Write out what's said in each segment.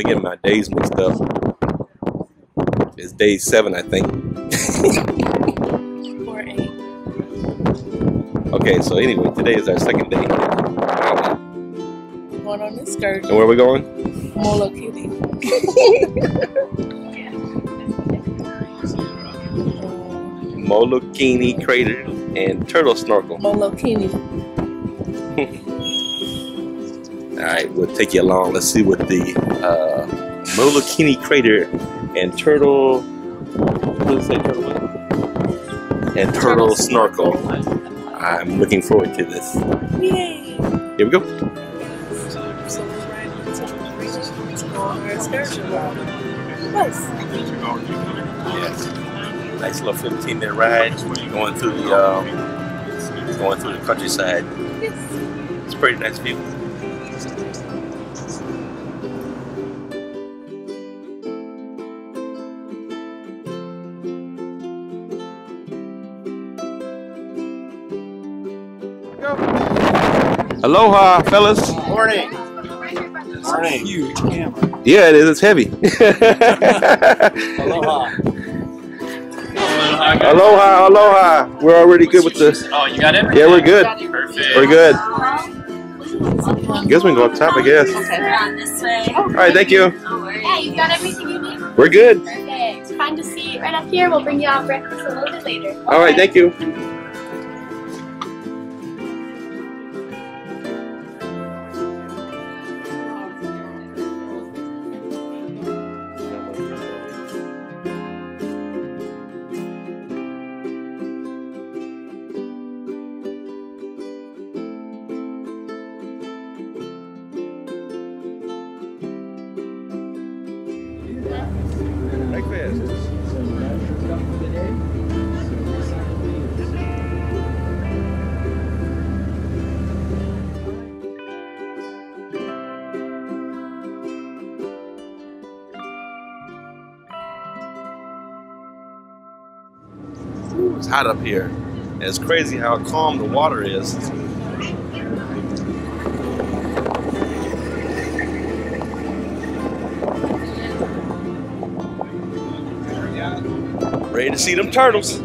getting my days mixed up. It's day 7, I think. Or 8. Okay, so anyway, today is our second day. Going on this excursion. And where are we going? Molo Kitty. Molokini Crater and Turtle Snorkel. Molo Kitty. Alright, we'll take you along. Let's see what the Molokini Crater and Turtle. What does it say, turtle what? And Turtle Snorkel. I'm looking forward to this. Yay! Here we go. So we're riding to go on our excursion. Nice. Yes. Nice little 15-minute ride. Going through the countryside. Yes. It's a pretty nice view. Aloha, fellas. Morning. Morning. Huge camera. Yeah, it is. It's heavy. Aloha. Aloha, aloha. We're already good with this. Oh, you got it? Yeah, we're good. Perfect. We're good. I guess we can go up top, I guess. Okay. Around this way. All right, thank you. No worries. Yeah, you've got everything you need? We're good. Perfect. Find a seat right up here. We'll bring you out breakfast a little bit later. All right, thank you. Breakfast. It's hot up here. And it's crazy how calm the water is. Ready to see them turtles.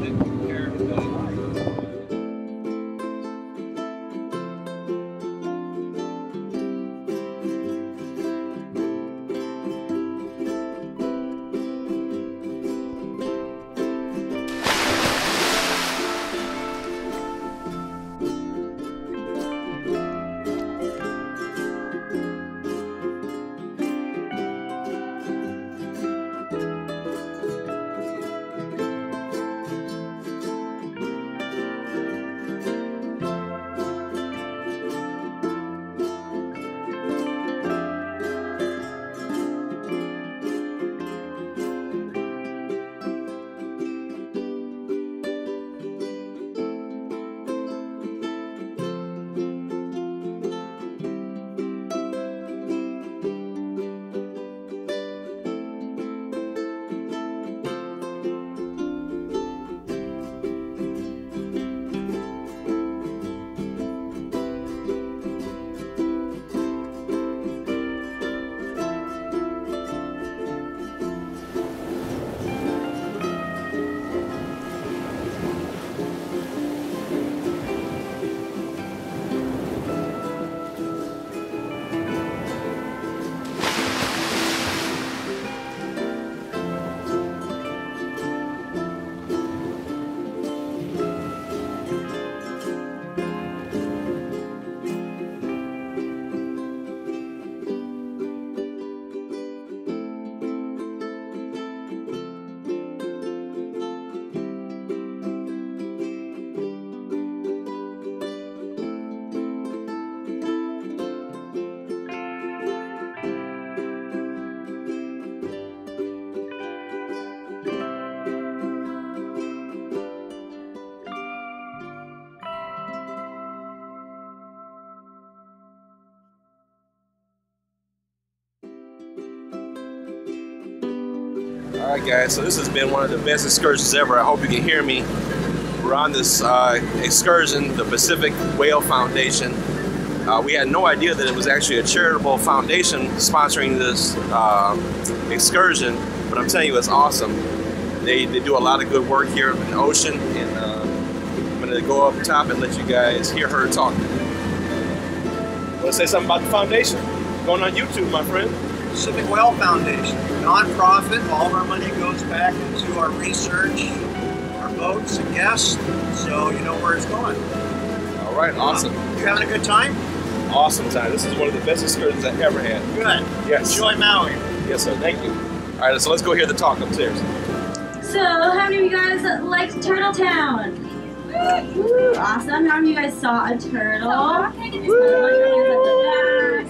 Alright guys, so this has been one of the best excursions ever. I hope you can hear me. We're on this excursion, the Pacific Whale Foundation. We had no idea that it was actually a charitable foundation sponsoring this excursion, but I'm telling you, it's awesome. They do a lot of good work here in the ocean, and I'm going to go up top and let you guys hear her talk. Want to say something about the foundation? Going on YouTube, my friend. Pacific Whale Foundation, non-profit. All of our money goes back into our research, our boats and guests, so you know where it's going. All right, awesome. You having a good time? Awesome time. This is one of the best excursions I've ever had. Good. Yes. Enjoy Maui. Yes, sir. Thank you. All right, so let's go hear the talk upstairs. So, how many of you guys liked Turtle Town? Woo, awesome. How many of you guys saw a turtle?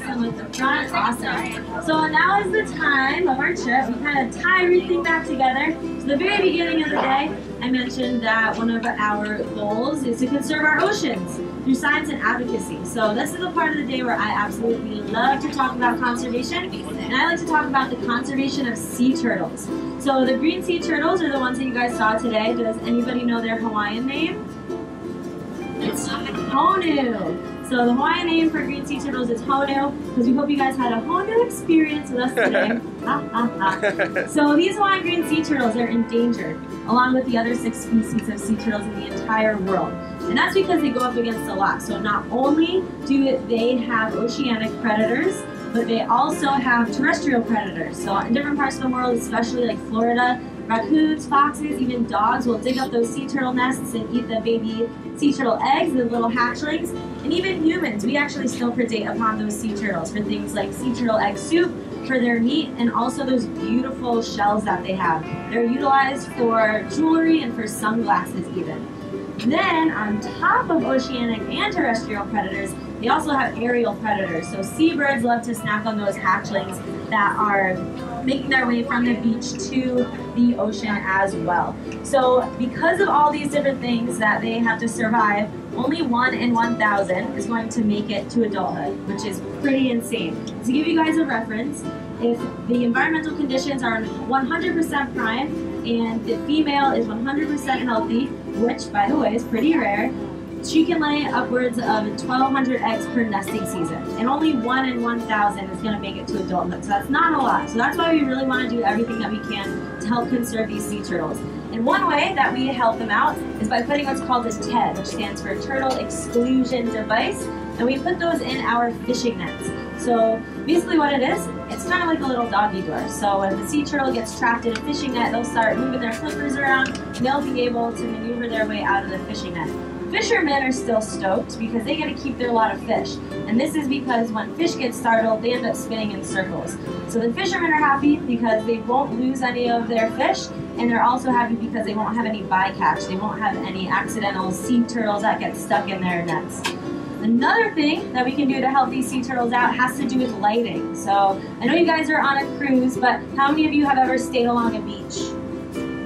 Some at the front. Awesome. So now is the time of our trip. We kind of tie everything back together. So the very beginning of the day, I mentioned that one of our goals is to conserve our oceans through science and advocacy. So this is the part of the day where I absolutely love to talk about conservation, and I like to talk about the conservation of sea turtles. So the green sea turtles are the ones that you guys saw today. Does anybody know their Hawaiian name? It's Honu. So the Hawaiian name for green sea turtles is Honu, because we hope you guys had a Honu experience with us today. So these Hawaiian green sea turtles are endangered, along with the other 6 species of sea turtles in the entire world. And that's because they go up against a lot. So not only do they have oceanic predators, but they also have terrestrial predators. So in different parts of the world, especially like Florida, raccoons, foxes, even dogs will dig up those sea turtle nests and eat the baby sea turtle eggs, the little hatchlings. And even humans, we actually still predate upon those sea turtles for things like sea turtle egg soup, for their meat, and also those beautiful shells that they have. They're utilized for jewelry and for sunglasses even. Then, on top of oceanic and terrestrial predators, they also have aerial predators. So seabirds love to snack on those hatchlings that are making their way from the beach to the ocean as well. So because of all these different things that they have to survive, only 1 in 1,000 is going to make it to adulthood, which is pretty insane. To give you guys a reference, if the environmental conditions are 100% prime and the female is 100% healthy, which by the way is pretty rare, she can lay upwards of 1,200 eggs per nesting season, and only 1 in 1,000 is going to make it to adulthood. So that's not a lot. So that's why we really want to do everything that we can to help conserve these sea turtles. And one way that we help them out is by putting what's called a TED, which stands for Turtle Exclusion Device, and we put those in our fishing nets. So basically what it is, it's kind of like a little doggy door. So when the sea turtle gets trapped in a fishing net, they'll start moving their flippers around, and they'll be able to maneuver their way out of the fishing net. Fishermen are still stoked because they get to keep their lot of fish. And this is because when fish get startled, they end up spinning in circles. So the fishermen are happy because they won't lose any of their fish, and they're also happy because they won't have any bycatch. They won't have any accidental sea turtles that get stuck in their nets. Another thing that we can do to help these sea turtles out has to do with lighting. So I know you guys are on a cruise, but how many of you have ever stayed along a beach?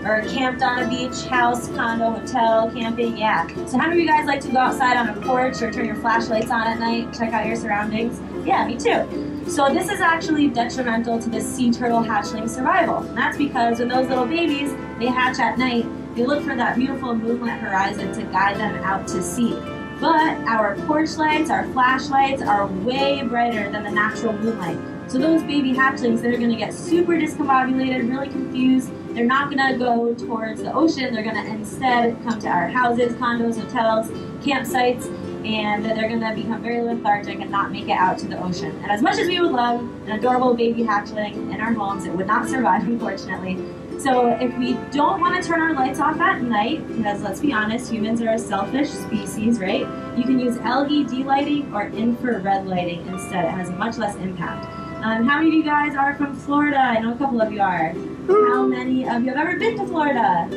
Or camped on a beach, house, condo, hotel, camping? Yeah. So how many of you guys like to go outside on a porch or turn your flashlights on at night, check out your surroundings? Yeah, me too. So this is actually detrimental to the sea turtle hatchling survival. And that's because when those little babies, they hatch at night, they look for that beautiful moonlit horizon to guide them out to sea. But our porch lights, our flashlights are way brighter than the natural moonlight. So those baby hatchlings, they're going to get super discombobulated, really confused. They're not going to go towards the ocean. They're going to instead come to our houses, condos, hotels, campsites, and they're going to become very lethargic and not make it out to the ocean. And as much as we would love an adorable baby hatchling in our homes, it would not survive, unfortunately. So if we don't want to turn our lights off at night, because let's be honest, humans are a selfish species, right? You can use LED lighting or infrared lighting instead. It has much less impact. How many of you guys are from Florida? I know a couple of you are. How many of you have ever been to Florida?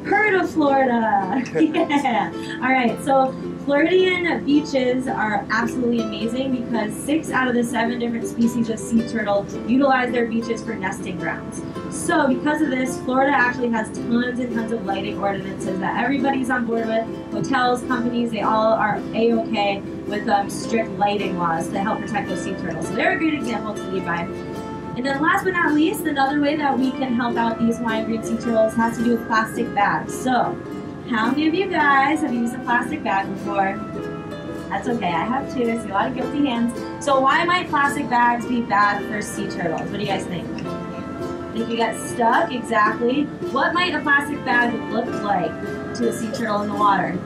Heard of Florida? Yeah. All right, so Floridian beaches are absolutely amazing because 6 out of the 7 different species of sea turtle utilize their beaches for nesting grounds. So because of this, Florida actually has tons and tons of lighting ordinances that everybody's on board with. Hotels, companies, they all are A-okay with strict lighting laws to help protect those sea turtles. So they're a great example to lead by. And then last but not least, another way that we can help out these Hawaiian green sea turtles has to do with plastic bags. So how many of you guys have used a plastic bag before? That's okay, I have too. I see a lot of guilty hands. So why might plastic bags be bad for sea turtles? What do you guys think? Think you get stuck? Exactly. What might a plastic bag look like to a sea turtle in the water?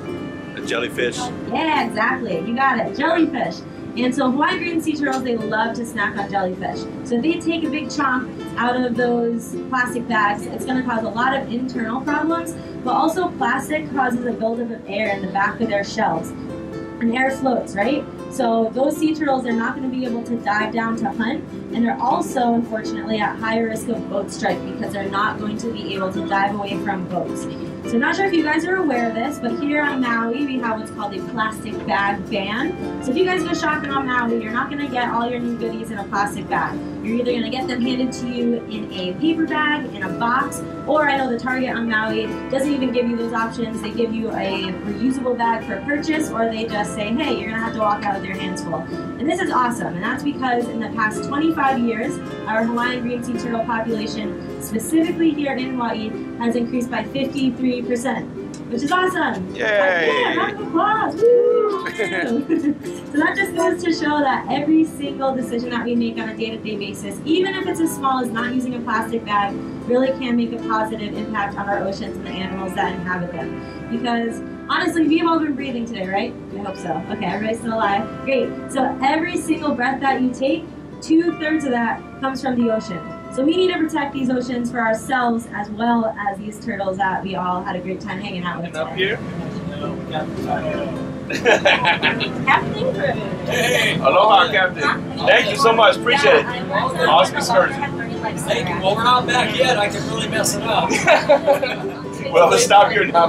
A jellyfish. Yeah, exactly. You got it. Jellyfish. And so Hawaiian green sea turtles, they love to snack on jellyfish. So if they take a big chunk out of those plastic bags, it's going to cause a lot of internal problems, but also plastic causes a buildup of air in the back of their shells. And air floats, right? So those sea turtles are not going to be able to dive down to hunt, and they're also, unfortunately, at higher risk of boat strike because they're not going to be able to dive away from boats. So I'm not sure if you guys are aware of this, but here on Maui, we have what's called a plastic bag ban. So if you guys go shopping on Maui, you're not going to get all your new goodies in a plastic bag. You're either going to get them handed to you in a paper bag, in a box, or I know the Target on Maui doesn't even give you those options. They give you a reusable bag for purchase, or they just say, hey, you're going to have to walk out with your hands full. And this is awesome, and that's because in the past 25 years, our Hawaiian green sea turtle population, specifically here in Hawaii, has increased by 53%, which is awesome. Yay! Yeah, round of applause. Woo! So that just goes to show that every single decision that we make on a day-to-day basis, even if it's as small as not using a plastic bag, really can make a positive impact on our oceans and the animals that inhabit them. Because honestly, we've all been breathing today, right? I hope so. Okay, everybody's still alive. Great. So every single breath that you take, 2/3 of that comes from the ocean. So we need to protect these oceans for ourselves as well as these turtles that we all had a great time hanging out with today. Up here? Captain Crew. Hey, aloha, Captain. Thank you so much. Appreciate it. Awesome excursion. Thank you. Well, we're not back yet. I can really mess it up. Well, let's stop here now.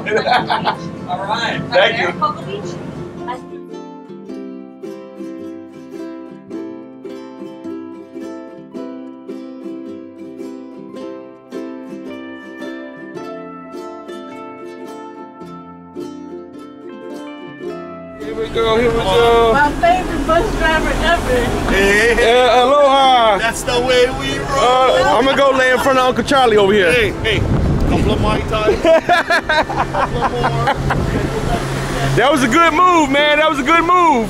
All right. Thank you. Cocoa Beach? Here we go, here we go. My favorite bus driver ever. Hey, aloha. That's the way we roll. I'm gonna go lay in front of Uncle Charlie over here. Hey, couple of Mai Tais. Couple more. That was a good move, man. That was a good move.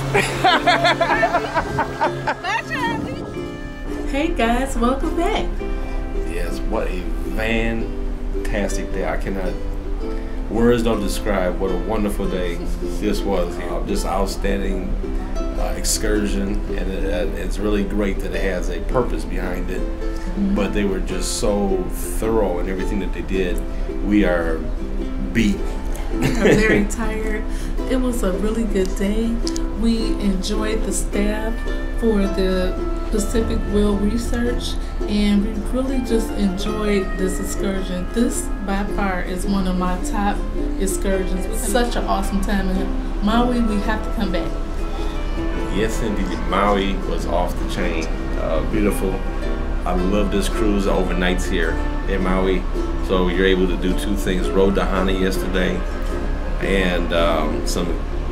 Hey guys, welcome back. Yes, what a fantastic day. I cannot, words don't describe what a wonderful day this was. Just outstanding excursion, and it's really great that it has a purpose behind it. But they were just so thorough in everything that they did. We are beat. I'm very tired. It was a really good day. We enjoyed the staff for the Pacific Whale research, and we really just enjoyed this excursion. This by far is one of my top excursions. It was such an awesome time in Maui. We have to come back. Yes, indeed. Maui was off the chain. Beautiful. I love this cruise overnights here in Maui. So you're able to do two things. Rode to Hana yesterday, and some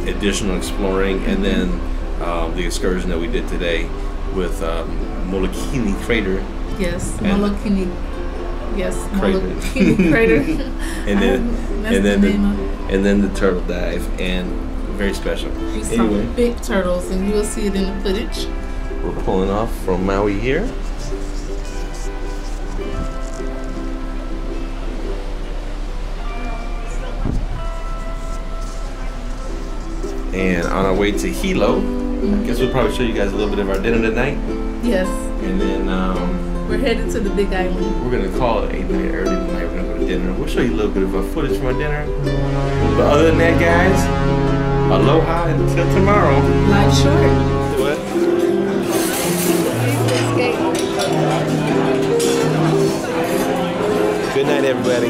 additional exploring, and then the excursion that we did today with Molokini Crater. Yes, And- Molokini. Yes, Crater. Molokini Crater. and then the turtle dive, and very special. We saw Anyway, big turtles, and you will see it in the footage. we're pulling off from Maui here. And on our way to Hilo, I guess we'll probably show you guys a little bit of our dinner tonight. Yes, And then we're headed to the Big Island. we're gonna call it a night early tonight. We're gonna go to dinner. We'll show you a little bit of our footage from our dinner. But other than that, guys, aloha until tomorrow. Life short. What? Good night, everybody.